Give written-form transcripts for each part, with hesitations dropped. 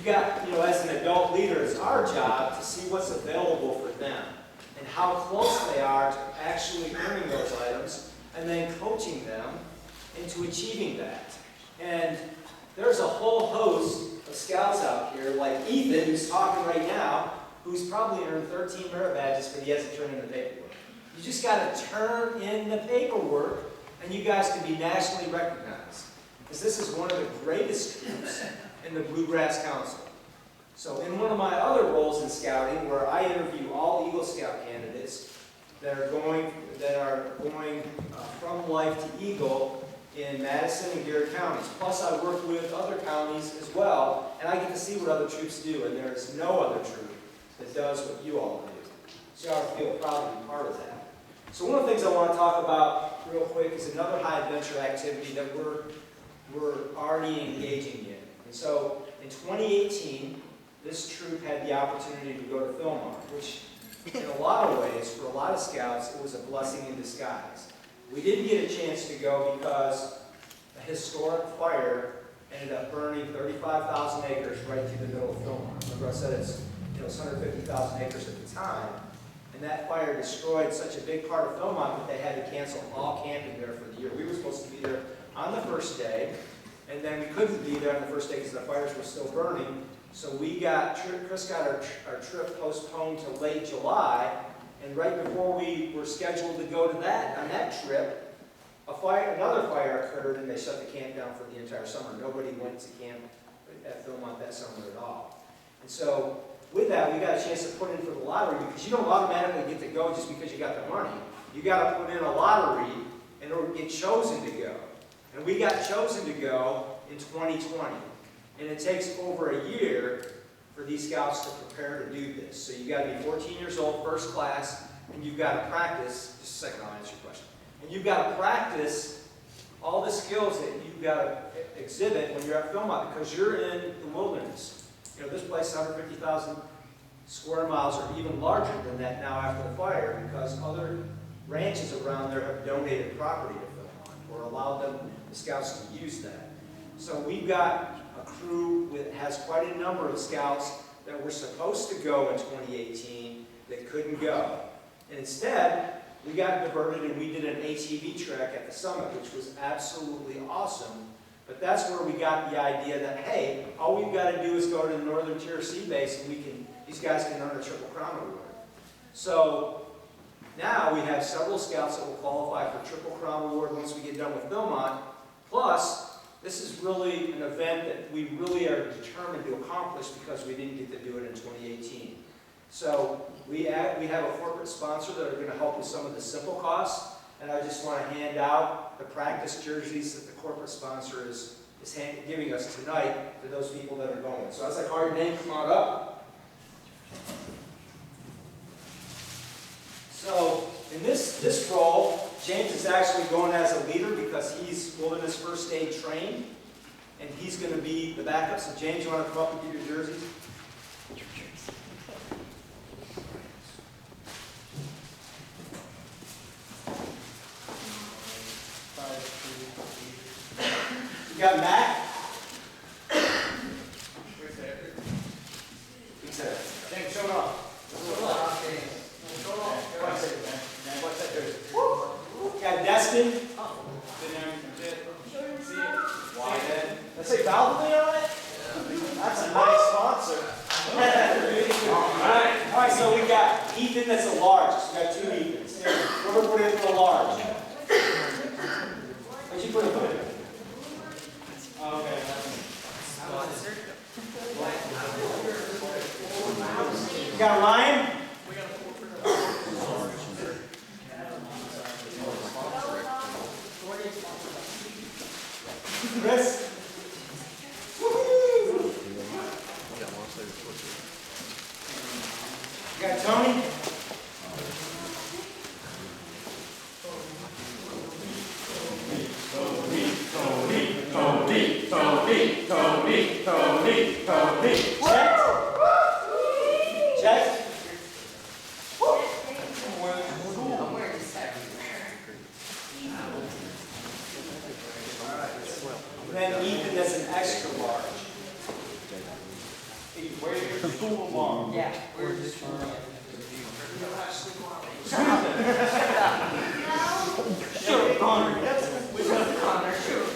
got, as an adult leader, it's our job to see what's available for them and how close they are to actually earning those items and then coaching them into achieving that. And there's a whole host of scouts out here, like Ethan, who's talking right now, who's probably earned 13 merit badges, but he hasn't turned in the paperwork. You just got to turn in the paperwork, and you guys can be nationally recognized. Because this is one of the greatest groups in the Bluegrass Council. So in one of my other roles in scouting, where I interview all Eagle Scout candidates that are going from Life to Eagle in Madison and Garrett counties. Plus I work with other counties as well, and I get to see what other troops do, and there is no other troop that does what you all do. So I feel proud to be part of that. So one of the things I want to talk about real quick is another high adventure activity that we're already engaging in. And so in 2018, this troop had the opportunity to go to Philmont, which in a lot of ways, for a lot of scouts, it was a blessing in disguise. We didn't get a chance to go because a historic fire ended up burning 35,000 acres right through the middle of Philmont. Remember I said it's 150,000 acres at the time, and that fire destroyed such a big part of Philmont that they had to cancel all camping there for the year. We were supposed to be there on the first day, and then we couldn't be there on the first day because the fires were still burning. So Chris got our trip postponed to late July, and right before we were scheduled to go to on that trip, another fire occurred, and they shut the camp down for the entire summer. Nobody went to camp at Philmont that summer at all. And so with that, we got a chance to put in for the lottery, because you don't automatically get to go just because you got the money. You got to put in a lottery in order to get chosen to go. And we got chosen to go in 2020. And it takes over a year for these scouts to prepare to do this. So you got to be 14 years old, first class, and you've got to practice. Just a second, I'll answer your question. And you've got to practice all the skills that you've got to exhibit when you're at Philmont, because you're in the wilderness. This place is 150,000 square miles, or even larger than that now after the fire, because other ranches around there have donated property to Philmont or allowed the scouts to use that. So we've got a crew that has quite a number of scouts that were supposed to go in 2018 that couldn't go. And instead, we got diverted and we did an ATV trek at the summit, which was absolutely awesome. But that's where we got the idea that, hey, all we've got to do is go to the Northern Tier Sea base and these guys can earn a Triple Crown award. So now we have several scouts that will qualify for Triple Crown award once we get done with Philmont. Plus, this is really an event that we really are determined to accomplish because we didn't get to do it in 2018. So we have a corporate sponsor that are going to help with some of the simple costs, and I just want to hand out the practice jerseys that the corporate sponsor is giving us tonight to those people that are going. So as I call your name, come on up. So in this role, James is actually going as a leader because he's wilderness first aid trained, and he's going to be the backup. So James, you want to come up and give your jerseys? You got Matt? Where's that? Who's that? James, show it off. What's that jersey? Got Destin. Let's say Valvoline on it? That's a nice sponsor. Alright, so we got Ethan that's a large. So we got two Ethans. We're going to put in for a large. What'd you put in? Okay. You got Ryan? Chris? Woo-hoo! You got Tony? Check. Check. And then Ethan, that's an extra large. school along. Yeah, we're just trying to. Sure, Connor. Connor, sure.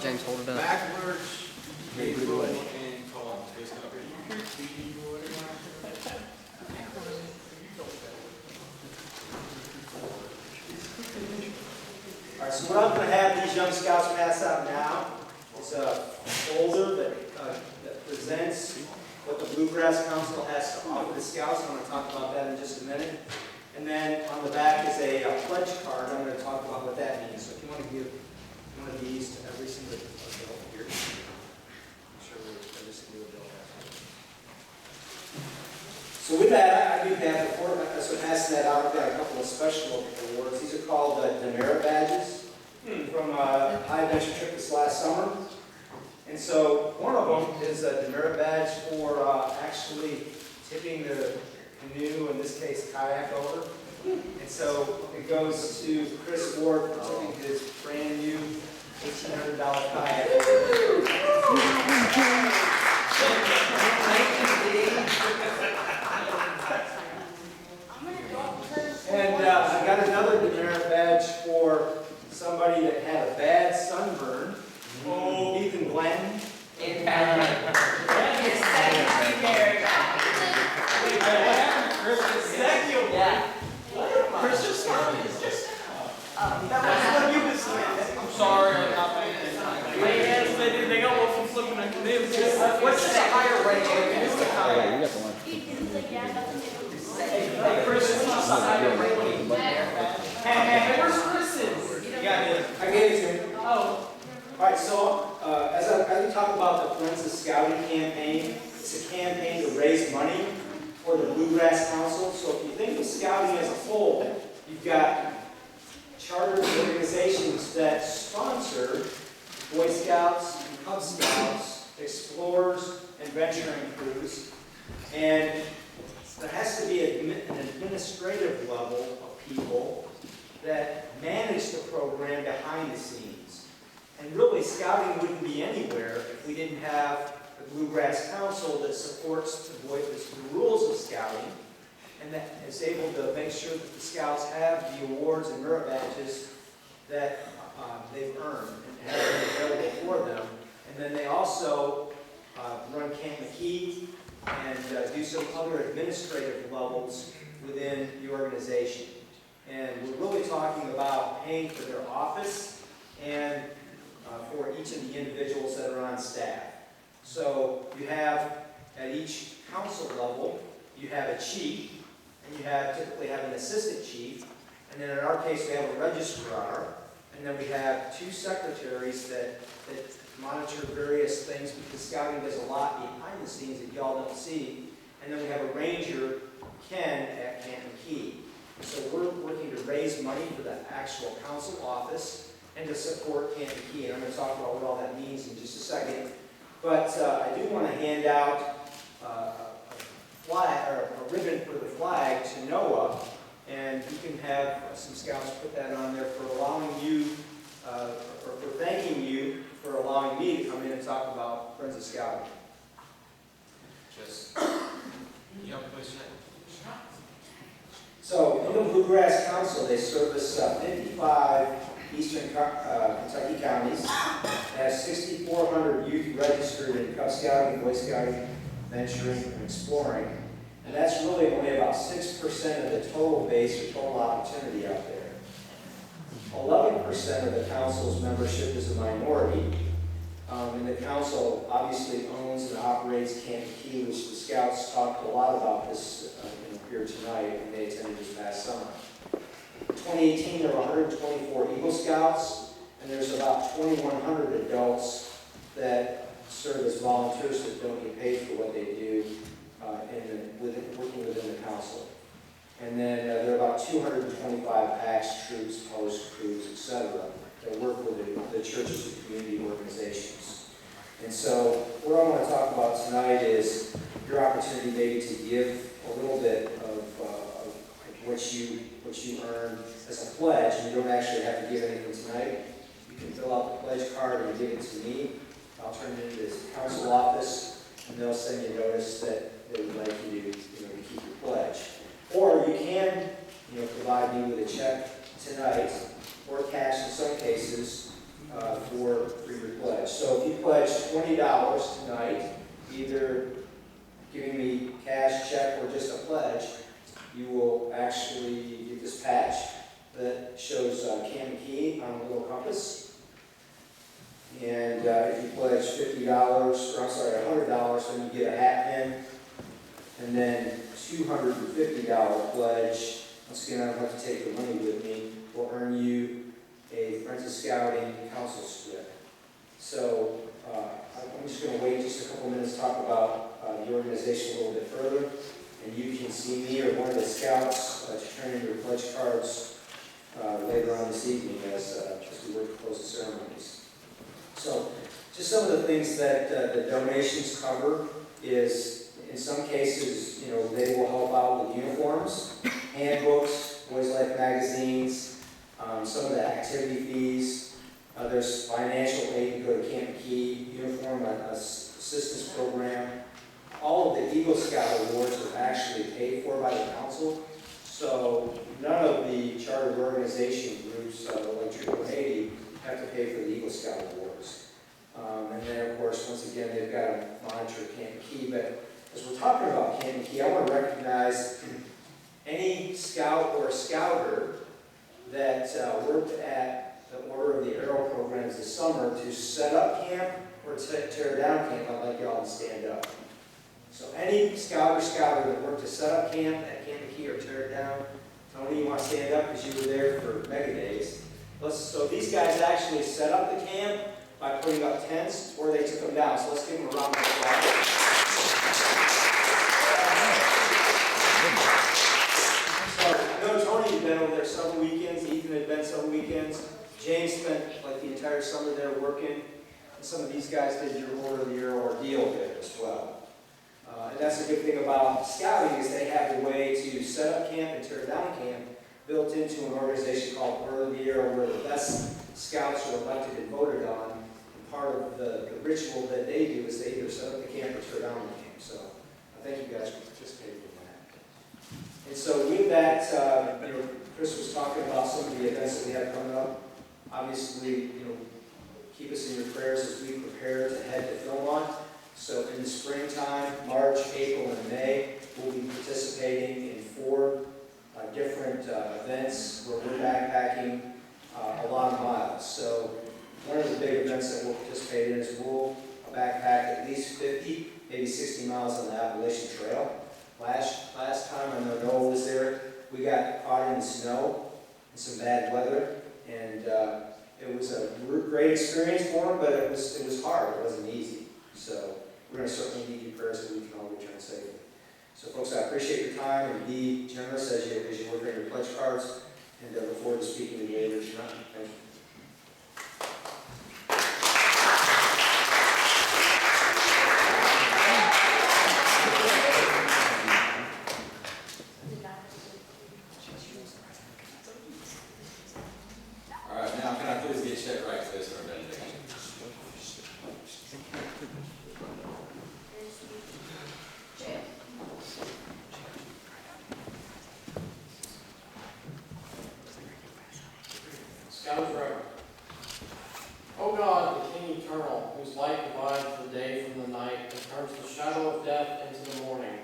James, hold it up. Backwards, April and Tom. All right, so what I'm going to have these young scouts pass out now is a folder that presents what the Bluegrass Council has to offer the scouts. I'm going to talk about that in just a minute. And then on the back is a pledge card. I'm going to talk about what that means. So if you want to give one of these to every single adult here, I'm sure every single adult has one. So with that, I do have, before I pass that out, I've got a couple of special awards. These are called demerit badges from a high adventure trip this last summer. And so one of them is a demerit badge for actually tipping the canoe, in this case kayak, over. And so it goes to Chris Ward for tipping his brand new $1,800 kayak over. And I got another demerit badge for somebody that had a bad sunburn. Oh, Ethan Glenn. In fact, thank you very much. Wait, what happened to Chris? Yeah. Chris just started. That What you was saying? I'm sorry, I'm not paying attention. Yes, they did. They got one from flipping a canoe. What's the higher rate? It's the Yeah, kayak. you got the one. Hey, Chris, what's the higher rate? Hey, where's Chris's? You got it. I gave it to him. Oh. All right, so as we talk about the Friends of Scouting campaign, it's a campaign to raise money for the Bluegrass Council. So if you think of scouting as a whole, you've got chartered organizations that sponsor Boy Scouts, Cub Scouts, explorers, and venturing crews. And there has to be an administrative level of people that manage the program behind the scenes. And really, scouting wouldn't be anywhere if we didn't have the Bluegrass Council that supports the rules of scouting and that is able to make sure that the scouts have the awards and merit badges that they've earned and have them available for them. And then they also run Camp McKee and do some other administrative levels within the organization. And we're really talking about paying for their office and for each of the individuals that are on staff. So you have, at each council level, you have a chief, and you typically have an assistant chief, and then in our case we have a registrar, and then we have two secretaries that monitor various things, because scouting does a lot behind the scenes that y'all don't see, and then we have a ranger, Ken, at Camp McKee. So we're working to raise money for the actual council office and to support Camp McKee, and I'm going to talk about what all that means in just a second. But I do want to hand out a flag, or a ribbon for the flag to Noah, and you can have some scouts put that on there for allowing you, or for thanking you for allowing me to come in and talk about Friends of Scouting. Just, So, in the Bluegrass Council, they service 55 eastern Kentucky counties. They have 6,400 youth registered in Cub Scouting, Boy Scouting, venturing, and exploring. And that's really only about 6% of the total base or total opportunity out there. 11% of the council's membership is a minority. And the council obviously owns and operates Camp McKee, which the scouts talked a lot about this here tonight, and they attended this past summer. In 2018, there were 124 Eagle Scouts, and there's about 2,100 adults that serve as volunteers that don't get paid for what they do working within the council. And then there are about 225 PAX, troops, post crews, etc., that work with the churches and community organizations. And so what I want to talk about tonight is your opportunity maybe to give a little bit of what you earn as a pledge, and you don't actually have to give anything tonight, you can fill out the pledge card and give it to me. I'll turn it into the council office, and they'll send you a notice that they would like you to, to keep your pledge. Or you can, provide me with a check tonight, or cash in some cases, for your pledge. So if you pledge $20 tonight, either giving me cash, check, or just a pledge, you will actually get this patch that shows Canton Key on a little compass. And if you pledge $100, then you get a hat pin. And then $250 pledge, once again, I don't have to take the money with me, will earn you a Friends of Scouting council strip. So I'm just going to wait just a couple minutes to talk about the organization a little bit further. And you can see me or one of the scouts to turn in your pledge cards later on this evening as we work to close the ceremonies. So just some of the things that the donations cover is, in some cases, they will help out with uniforms, handbooks, Boys Life magazines, some of the activity fees. There's financial aid to go to Camp Key, uniform assistance program. All of the Eagle Scout awards are actually paid for by the council. So none of the chartered organization groups like Troop 180 have to pay for the Eagle Scout awards. And then, of course, once again, they've got to monitor Camp Key. But as we're talking about Camp Key, I want to recognize any scout or scouter that worked at the Order of the Arrow programs this summer to set up camp or tear down camp. I'd like y'all to stand up. So any scout or scouter that worked to set up camp at Camp Key or tear it down, Tony, you want to stand up because you were there for Mega Days. So these guys actually set up the camp by putting up tents, or they took them down. So let's give them a round of applause. So I know Tony had been over there several weekends. Ethan had been several weekends. James spent like the entire summer there working. And some of these guys did your Order of the Year ordeal there as well. And that's a good thing about scouting is they have a way to set up camp and tear down camp built into an organization called Order of the Year, where the best scouts are elected and voted on. And part of the ritual that they do is they either set up the camp or tear down the camp. So I thank you guys for participating in that. And so with that, Chris was talking about some of the events that we have coming up. Obviously, keep us in your prayers as we prepare to head to Philmont. So in the springtime, March, April, and May, we'll be participating in 4 different events where we're backpacking a lot of miles. So one of the big events that we'll participate in is we'll backpack at least 50, maybe 60 miles on the Appalachian Trail. Last time, I know Noah was there, we got caught in the snow and some bad weather, and it was a great experience for him, but it was hard. It wasn't easy. So we're going to certainly need your prayers so we can all return safely. So folks, I appreciate your time, and be generous as you work on your pledge cards, and look forward to speaking to you later tonight. Thank you. All right, now can I please get check right to this for a benediction? Scout forever. O God, the King eternal, whose light divides the day from the night and turns the shadow of death into the morning,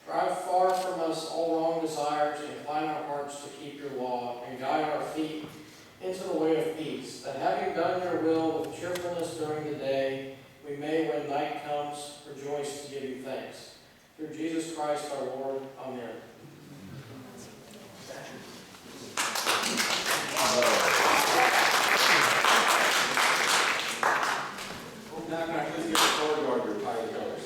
drive far from us all wrong desires, incline our hearts to keep your law, and guide our feet into the way of peace, that having done your will with cheerfulness during the day, we may, when night comes, rejoice to give you thanks. Through Jesus Christ our Lord. Amen. Now can I please get the forward guard to retire the colors?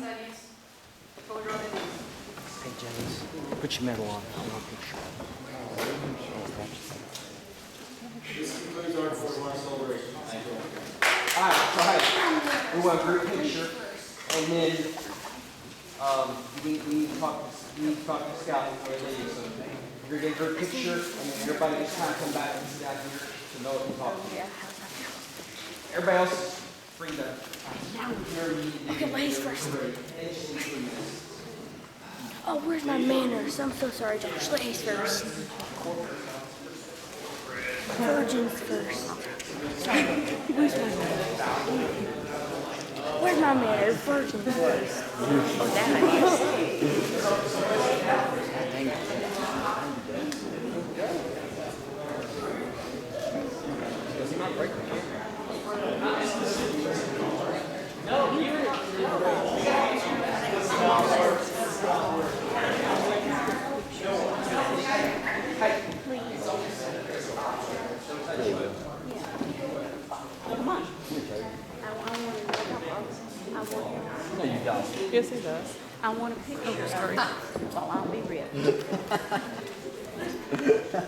Hey, James, put your medal on. I want a picture. This concludes our 4th celebration. Thank you. Alright, so hey, we want a group picture, and then, we need to talk to Scott before they leave, so you're gonna get a group picture, and then everybody just kind of come back and sit down here to know what we're talking about. Everybody else is free to. Okay, ladies first. Oh, where's my manners? I'm so sorry, Josh. Ladies first. Virgins first. Where's my manners? Where's my manners? Virgins first. Oh, No, you don't. Yes, he does. I want a picture. Oh, sorry. Well, I'll be ready.